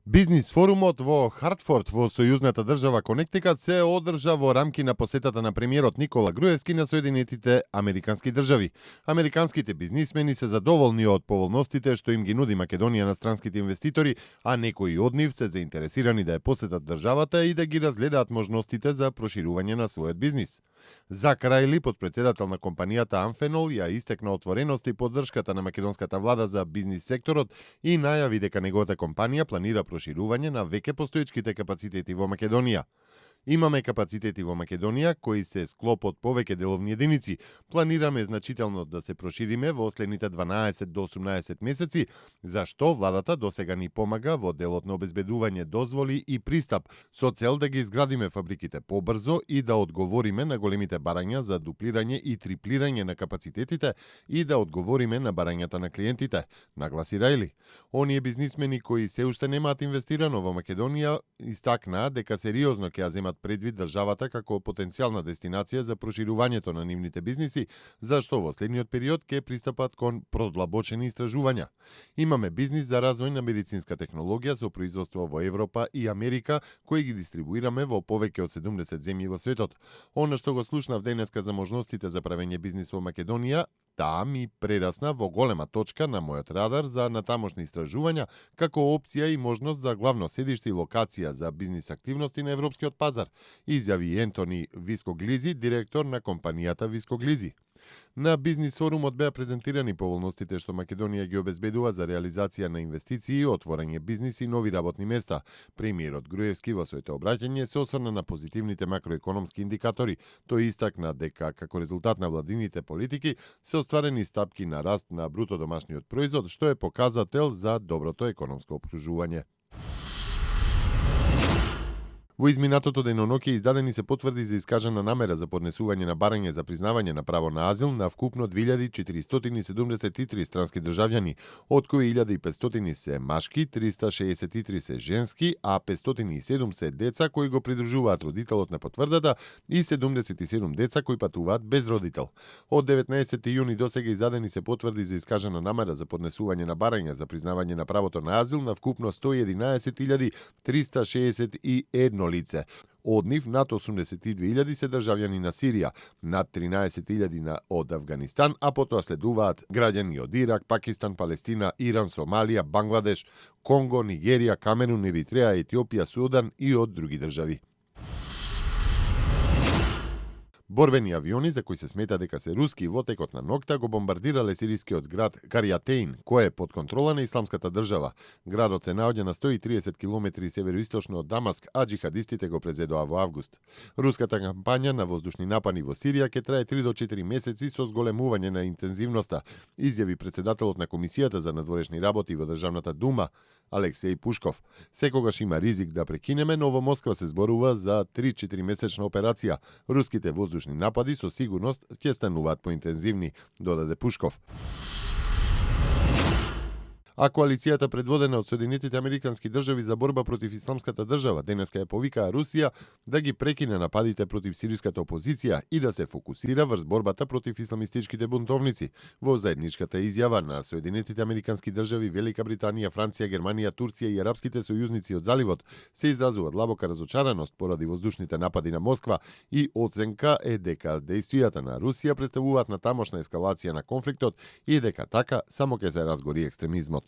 Бизнис форумот во Хартфорд во сојузната држава Конектикат се одржа во рамки на посетата на премиерот Никола Груевски на Соединетите Американски држави. Американските бизнисмени се задоволни од поволностите што им ги нуди Македонија на странските инвеститори, а некои од нив се заинтересирани да ја посетат државата и да ги разгледаат можностите за проширување на својот бизнис. Зак Рајли, подпредседател на компанијата Амфенол, ја истекна отвореност и поддршката на македонската влада за бизнис секторот и најави дека неговата компанија планира проширување на веќе постоечките капацитети во Македонија. Имаме капацитети во Македонија кои се склоп од повеќе деловни единици. Планираме значително да се прошириме во следните 12 до 18 месеци, зашто владата досега ни помага во делот на обезбедување дозволи и пристап со цел да ги изградиме фабриките побрзо и да одговориме на големите барања за дуплирање и триплирање на капацитетите и да одговориме на барањата на клиентите, нагласи Рајли. Оние бизнисмени кои се уште немаат инвестирано во Македонија истакнаа дека сериозно ќе ја земат предвид државата како потенцијална дестинација за проширувањето на нивните бизниси, зашто во следниот период ќе пристапат кон продлабочени истражувања. Имаме бизнис за развој на медицинска технологија со производство во Европа и Америка, кои ги дистрибуираме во повеќе од 70 земји во светот. Она што го слушнав денеска за можностите за правење бизнис во Македонија, таа ми прерасна во голема точка на мојот радар за натамошни истражувања како опција и можност за главно седиште и локација за бизнис активности на европскиот пазар, изјави Ентони Вискоглизи, директор на компанијата Вискоглизи. На бизнис форумот беа презентирани поволностите што Македонија ги обезбедува за реализација на инвестиции, отворање бизнис и нови работни места. Премиерот Груевски во своето обраќање се осврна на позитивните макроекономски индикатори. Тој истакна дека како резултат на владините политики се остварени стапки на раст на бруто домашниот производ, што е показател за доброто економско опружување. Во изминатото деноноќе издадени се потврди за искажана намера за поднесување на барање за признавање на право на азил на вкупно 2473 странски државјани, од кои 1500 се машки, 363 се женски, а 507 се деца кои го придружуваат родителот на потврдата и 77 деца кои патуваат без родител. Од 19 јуни досега издадени се потврди за искажана намера за поднесување на барање за признавање на правото на азил на вкупно 111.361 лице. Од нив над 82.000 се државјани на Сирија, над 13.000 од Авганистан, а потоа следуваат граѓани од Ирак, Пакистан, Палестина, Иран, Сомалија, Бангладеш, Конго, Нигерија, Камерун, Еритреа, Етиопија, Судан и од други држави. Борбени авиони за кои се смета дека се руски во текот на ноќта го бомбардирале сирискиот град Каријатеин, кој е под контрола на Исламската држава. Градот се наоѓа на 130 километри североисточно од Дамаск, а джихадистите го презедоа во август. Руската кампања на воздушни напади во Сирија ќе трае 3 до 4 месеци со зголемување на интензивноста, изјави председателот на Комисијата за надворешни работи во Државната дума, Алексеј Пушков. Секогаш има ризик да прекинеме, но во Москва се зборува за 3-4 месечна операција. Руските воздушни напади со сигурност ќе стануваат поинтензивни, додаде Пушков. А коалицијата предводена од Соединетите Американски држави за борба против Исламската држава денеска ја повикаа Русија да ги прекине нападите против сириската опозиција и да се фокусира врз борбата против исламистичките бунтовници. Во заедничката изјава на Соединетите Американски држави, Велика Британија, Франција, Германија, Турција и арапските сојузници од заливот се изразува длабока разочараност поради воздушните напади на Москва и оценка е дека дејствијата на Русија представуваат на тамошна ескалација на конфликтот и дека така само ќе се разгори екстремизмот.